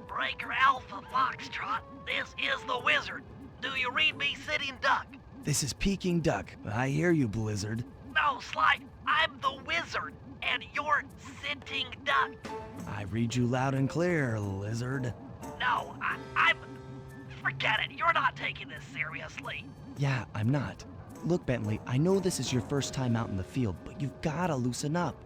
Breaker Alpha Foxtrot, this is the Wizard. Do you read me, Sitting Duck? This is Peking Duck. I hear you, Blizzard. No, Sly, I'm the Wizard, and you're Sitting Duck. I read you loud and clear, Lizard. No, I'm... Forget it, you're not taking this seriously. Yeah, I'm not. Look, Bentley, I know this is your first time out in the field, but you've gotta loosen up.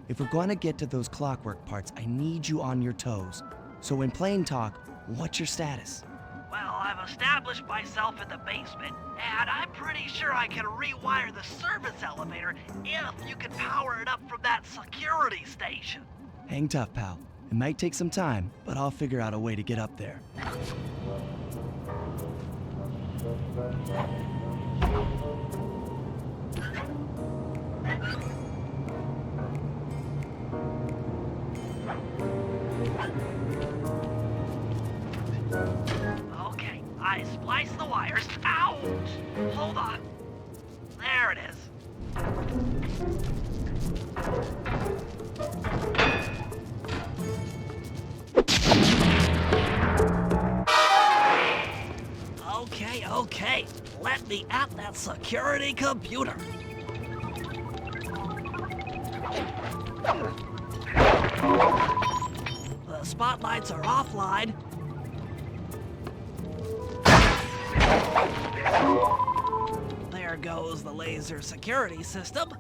If we're gonna get to those Clockwerk parts, I need you on your toes. So in plain talk, what's your status? Well, I've established myself in the basement, and I'm pretty sure I can rewire the service elevator if you can power it up from that security station. Hang tough, pal. It might take some time, but I'll figure out a way to get up there. Okay, I spliced the wires. Ouch! Hold on. There it is. Okay. Let me at that security computer. The spotlights are offline. There goes the laser security system.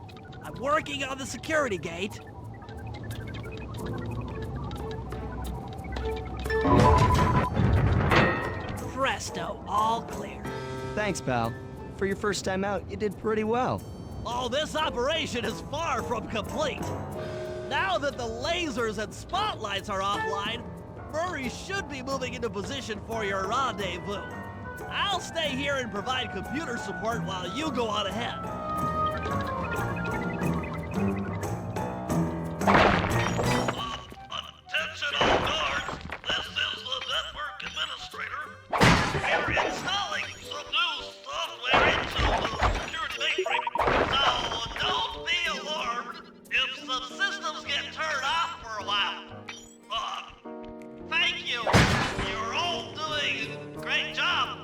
I'm working on the security gate. Presto, all clear. Thanks, pal. For your first time out, you did pretty well. Oh, this operation is far from complete. Now that the lasers and spotlights are offline, Murray should be moving into position for your rendezvous. I'll stay here and provide computer support while you go on ahead. Attention all guards, this is the network administrator. We're installing some new software into the security mainframe. So don't be alarmed if some systems get turned off for a while. Thank you. You're all doing a great job.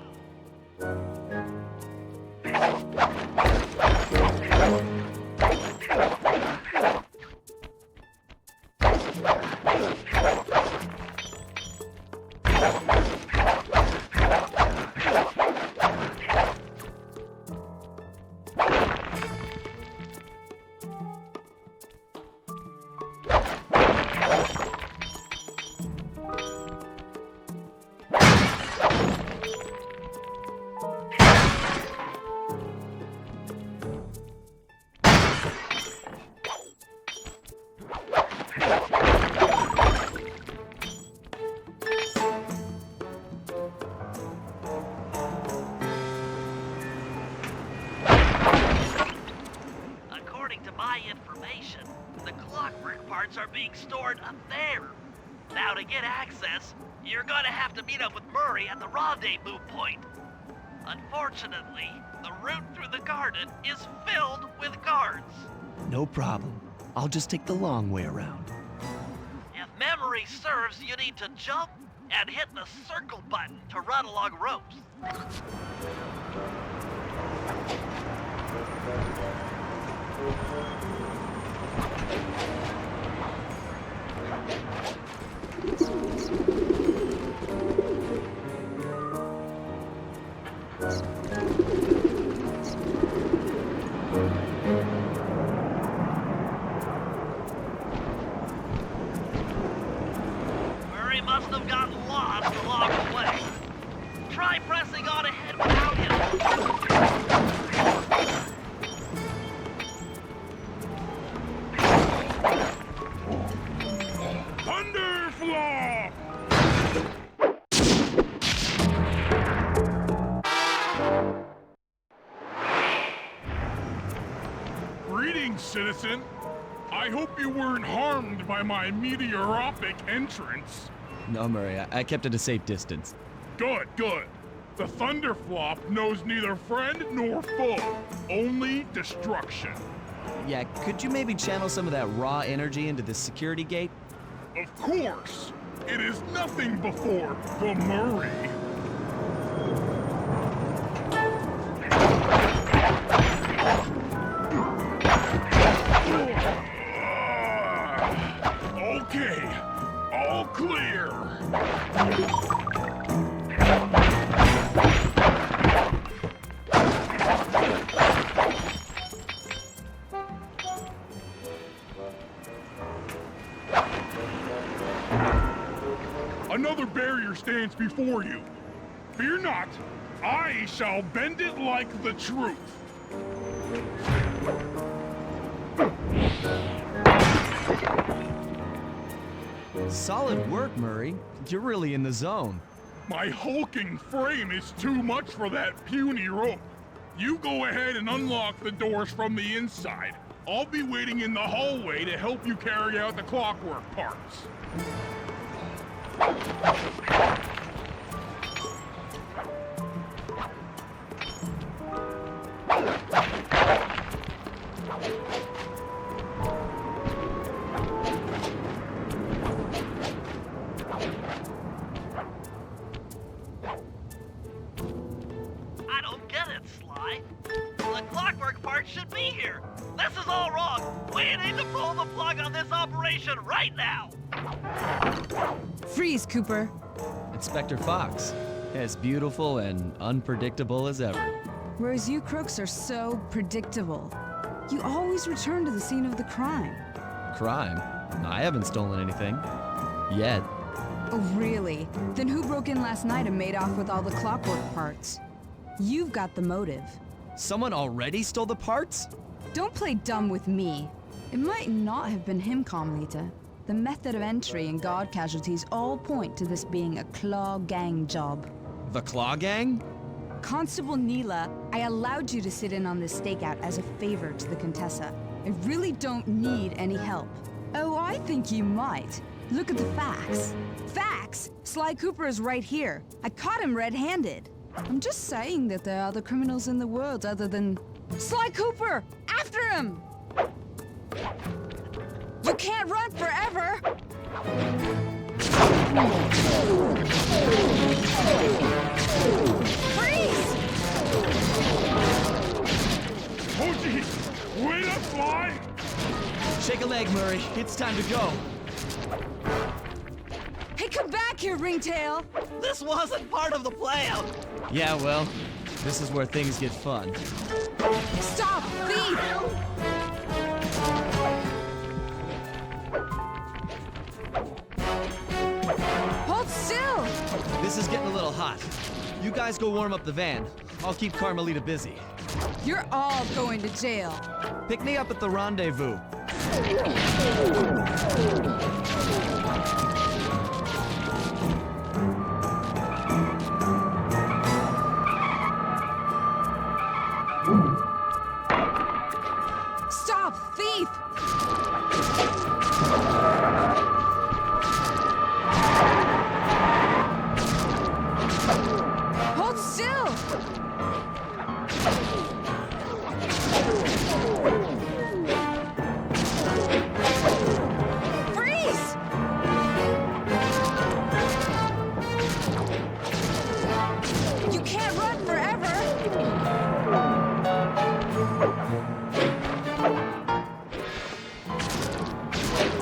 Information. The Clockwerk parts are being stored up there. Now to get access, you're gonna have to meet up with Murray at the rendezvous point. Unfortunately, the route through the garden is filled with guards. No problem. I'll just take the long way around. If memory serves, you need to jump and hit the circle button to run along ropes. Murray must have gotten lost along the way. Try pressing on ahead without him. Thunder! citizen. I hope you weren't harmed by my meteoropic entrance. No, Murray, I kept at a safe distance. Good, good. The Thunderflop knows neither friend nor foe, only destruction. Yeah, could you maybe channel some of that raw energy into the security gate? Of course, it is nothing before the Murray. Okay, all clear. Another barrier stands before you. Fear not, I shall bend it like the truth. Solid work, Murray. You're really in the zone. My hulking frame is too much for that puny rope. You go ahead and unlock the doors from the inside. I'll be waiting in the hallway to help you carry out the clockwork parts. I don't get it, Sly. The clockwork part should be here. This is all wrong. We need to pull the plug on this operation right now. Freeze, Cooper. Inspector Fox, as beautiful and unpredictable as ever. Whereas you crooks are so predictable. You always return to the scene of the crime. Crime? I haven't stolen anything. Yet. Oh, really? Then who broke in last night and made off with all the clockwork parts? You've got the motive. Someone already stole the parts? Don't play dumb with me. It might not have been him, Carmelita. The method of entry and guard casualties all point to this being a Claw Gang job. The Claw Gang? Constable Neela, I allowed you to sit in on this stakeout as a favor to the Contessa. I really don't need any help. Oh, I think you might. Look at the facts. Facts? Sly Cooper is right here. I caught him red-handed. I'm just saying that there are other criminals in the world other than... Sly Cooper! After him! You can't run forever! Freeze! Oh, geez! Wait up, Sly! Shake a leg, Murray. It's time to go. Hey, come back here, Ringtail! This wasn't part of the plan. Yeah, well, this is where things get fun. Stop! Thief! Hold still! This is getting a little hot. You guys go warm up the van. I'll keep Carmelita busy. You're all going to jail. Pick me up at the rendezvous. Stop, thief! Hold still! Freeze! You can't run forever!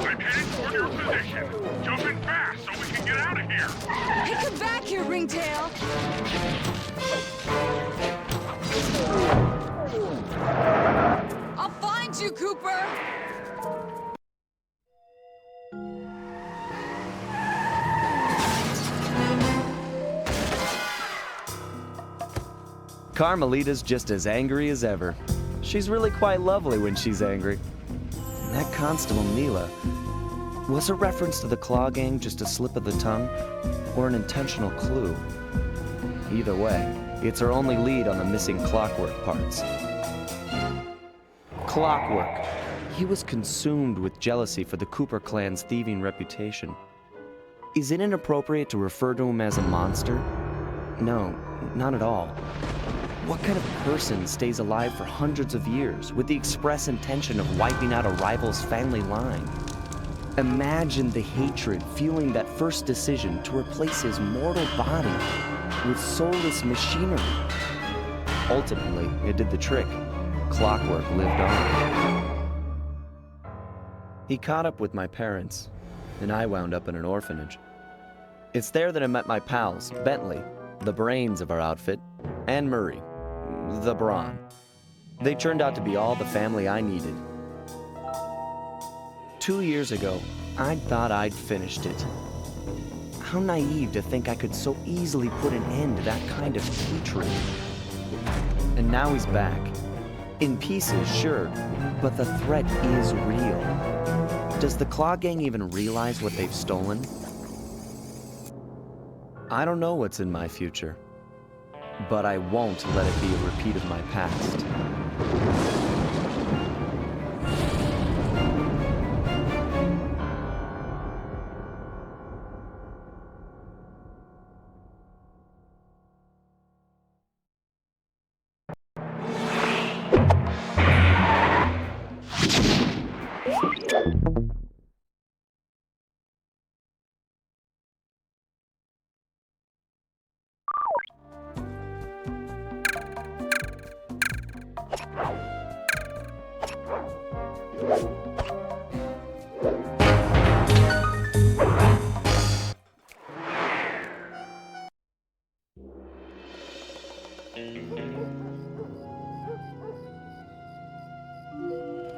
I'm headed toward your position. Jump in fast so we can get out of here. Hey, come back here, Ringtail! I'll find you, Cooper! Carmelita's just as angry as ever. She's really quite lovely when she's angry. And that Constable Neela, was a reference to the Claw Gang just a slip of the tongue, or an intentional clue? Either way, it's our only lead on the missing clockwork parts. Clockwork. He was consumed with jealousy for the Cooper clan's thieving reputation. Is it inappropriate to refer to him as a monster? No, not at all. What kind of person stays alive for hundreds of years with the express intention of wiping out a rival's family line? Imagine the hatred fueling that first decision to replace his mortal body with soulless machinery. Ultimately, it did the trick. Clockwerk lived on. He caught up with my parents, and I wound up in an orphanage. It's there that I met my pals, Bentley, the brains of our outfit, and Murray, the brawn. They turned out to be all the family I needed. 2 years ago, I thought I'd finished it. How naive to think I could so easily put an end to that kind of hatred. And now he's back. In pieces, sure, but the threat is real. Does the Claw Gang even realize what they've stolen? I don't know what's in my future, but I won't let it be a repeat of my past.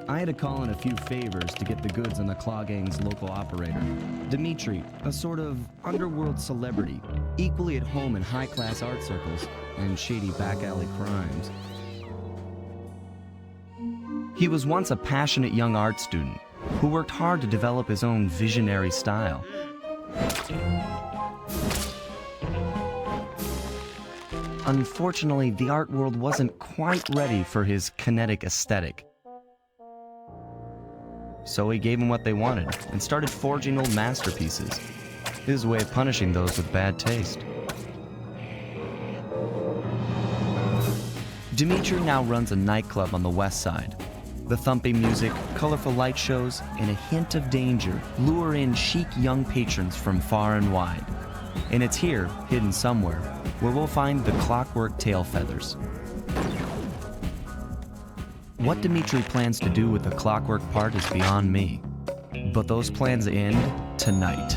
I had to call in a few favors to get the goods on the Claw Gang's local operator, Dimitri, a sort of underworld celebrity, equally at home in high-class art circles and shady back-alley crimes. He was once a passionate young art student who worked hard to develop his own visionary style. Unfortunately, the art world wasn't quite ready for his kinetic aesthetic. So he gave them what they wanted and started forging old masterpieces. His way of punishing those with bad taste. Dimitri now runs a nightclub on the west side. The thumping music, colorful light shows, and a hint of danger lure in chic young patrons from far and wide. And it's here, hidden somewhere, where we'll find the Clockwerk tail feathers. What Dimitri plans to do with the Clockwerk part is beyond me, but those plans end tonight.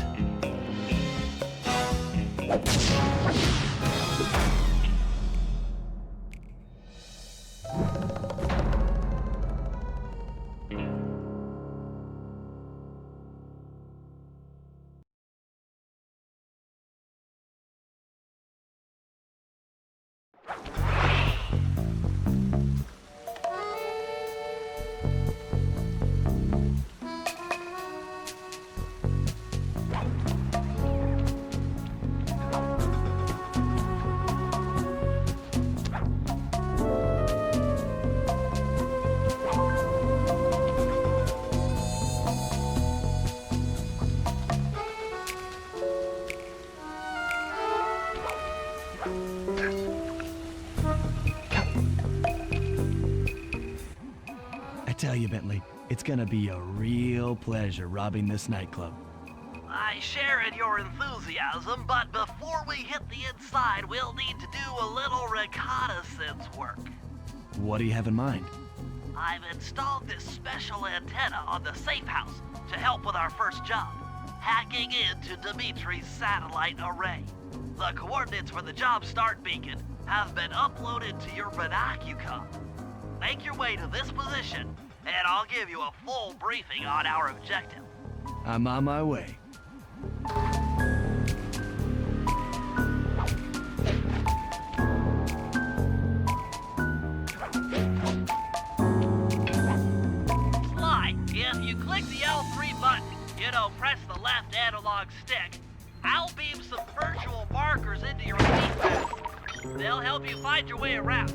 I tell you, Bentley, it's gonna be a real pleasure robbing this nightclub. I share in your enthusiasm, but before we hit the inside, we'll need to do a little reconnaissance work. What do you have in mind? I've installed this special antenna on the safe house to help with our first job, hacking into Dimitri's satellite array. The coordinates for the job start beacon have been uploaded to your binocular. Make your way to this position, and I'll give you a full briefing on our objective. I'm on my way. Sly, if you click the L3 button, press the left analog stick, I'll beam some virtual markers into your feedback. They'll help you find your way around.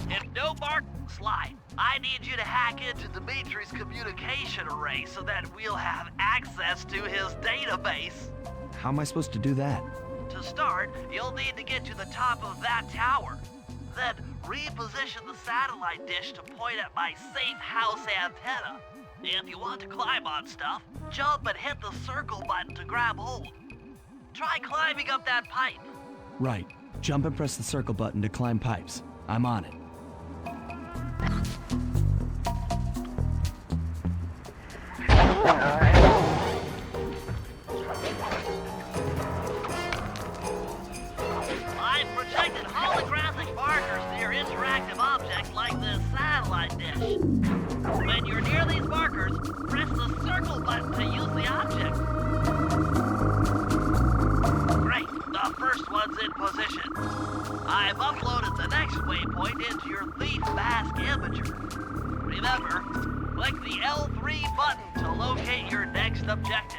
If no markers Sly, I need you to hack into Dimitri's communication array so that we'll have access to his database. How am I supposed to do that? To start, you'll need to get to the top of that tower. Then reposition the satellite dish to point at my safe house antenna. If you want to climb on stuff, jump and hit the circle button to grab hold. Try climbing up that pipe. Right. Jump and press the circle button to climb pipes. I'm on it. I've projected holographic markers near interactive objects like this satellite dish. When you're near these markers, press the circle button to use the object. Great, the first one's in position. I've uploaded the next waypoint into your Thief Mask imager. Remember, click the L3 button to locate your next objective.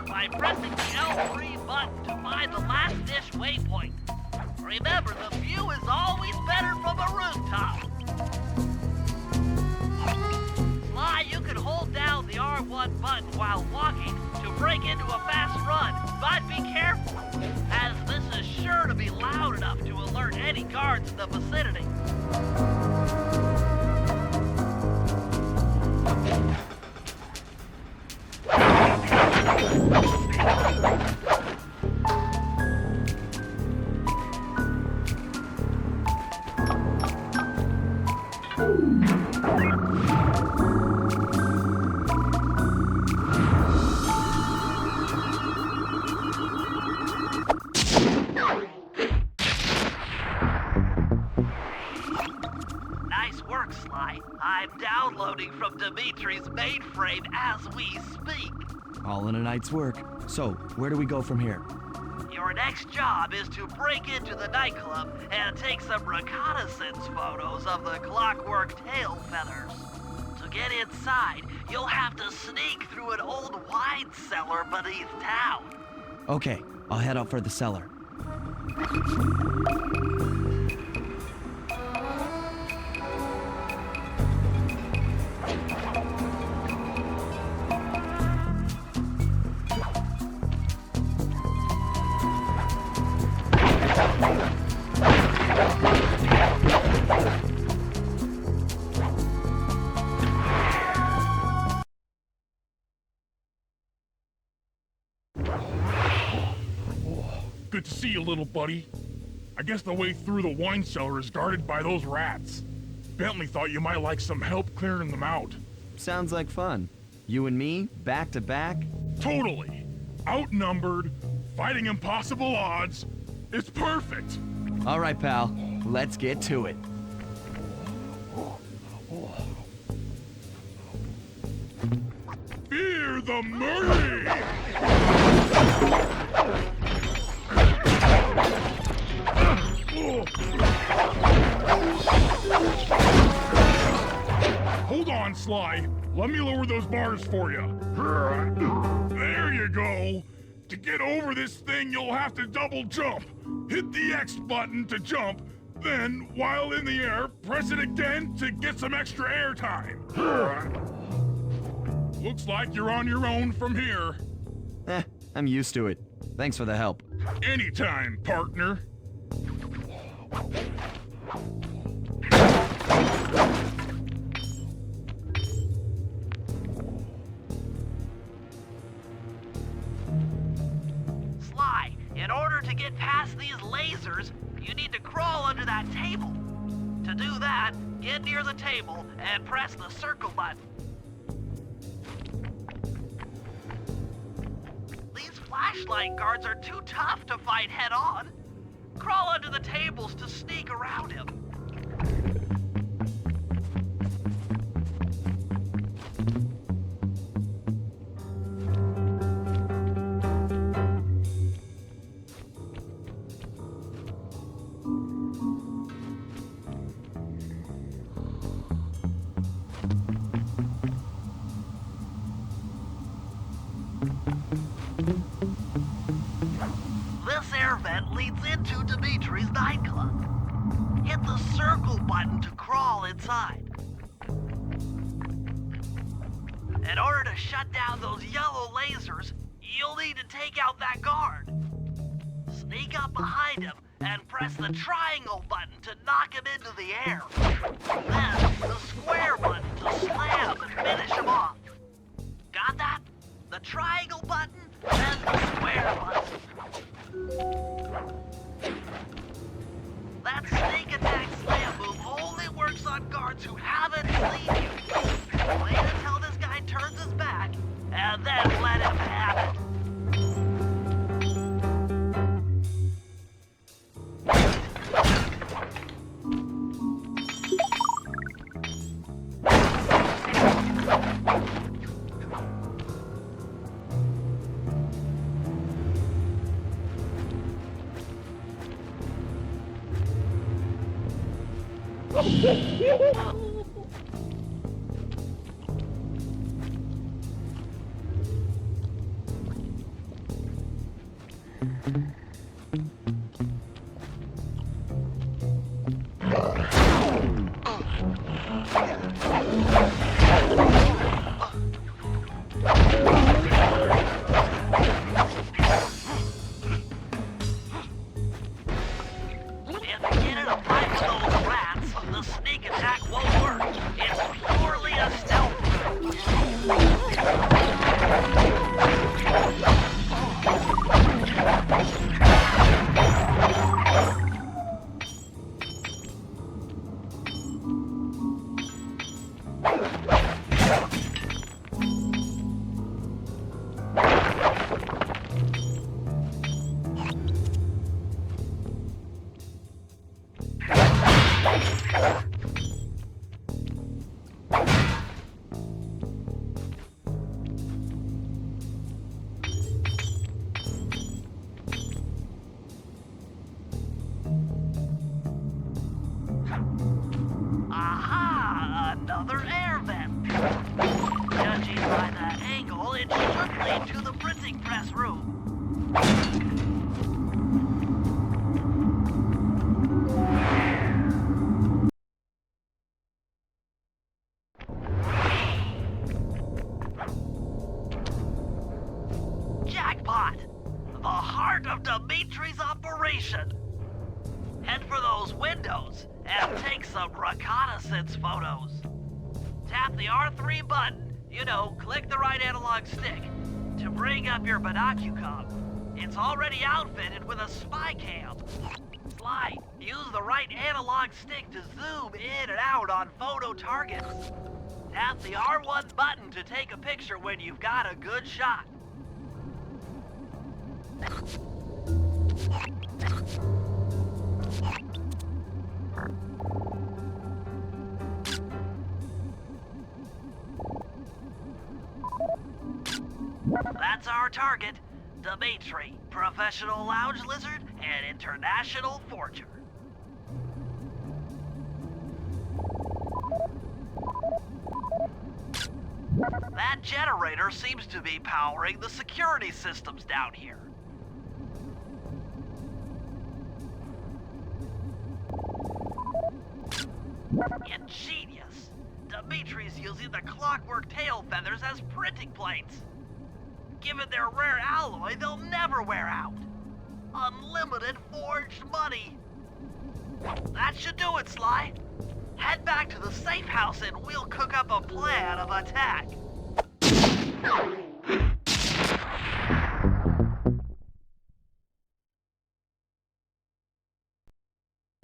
By pressing the L3 button to find the last dish waypoint. Remember, the view is always better from a rooftop. Sly, you can hold down the R1 button while walking to break into a fast run, but be careful, as this is sure to be loud enough to alert any guards in the vicinity. Nice work, Sly. I'm downloading from Dimitri's mainframe as we speak. All in a night's work. So, where do we go from here? Your next job is to break into the nightclub and take some reconnaissance photos of the Clockwerk tail feathers. To get inside, you'll have to sneak through an old wine cellar beneath town. Okay, I'll head out for the cellar. Good to see you, little buddy. I guess the way through the wine cellar is guarded by those rats. Bentley thought you might like some help clearing them out. Sounds like fun. You and me, back to back? Totally. Outnumbered, fighting impossible odds. It's perfect. All right, pal. Let's get to it. Fear the Murray! Hold on, Sly. Let me lower those bars for you. There you go. To get over this thing, you'll have to double jump. Hit the X button to jump, then, while in the air, press it again to get some extra air time. Looks like you're on your own from here. I'm used to it. Thanks for the help. Anytime, partner. Sly, in order to get past these lasers, you need to crawl under that table. To do that, get near the table and press the circle button. These flashlight guards are too tough to fight head-on. Crawl under the tables to sneak around him. This air vent leads into Dimitri's nightclub. Hit the circle button to crawl inside. In order to shut down those yellow lasers, you'll need to take out that guard. Sneak up behind him and press the triangle button to knock him into the air. Then the square button to slam and finish him off. Got that? The triangle button, then the square button. That sneak attack slam move only works on guards who haven't seen you. Wait until this guy turns his back, and then let him have it. Another air vent. Judging by the angle, it should lead to the printing press room. Jackpot! The heart of Dimitri's operation. Head for those windows and take some reconnaissance photos. Tap the R3 button, click the right analog stick, to bring up your binocucom. It's already outfitted with a spy cam. Sly, use the right analog stick to zoom in and out on photo targets. Tap the R1 button to take a picture when you've got a good shot. That's our target, Dimitri, professional lounge lizard and international forger. That generator seems to be powering the security systems down here. Ingenious! Dimitri's using the Clockwerk tail feathers as printing plates. Given their rare alloy, they'll never wear out. Unlimited forged money. That should do it, Sly. Head back to the safe house and we'll cook up a plan of attack.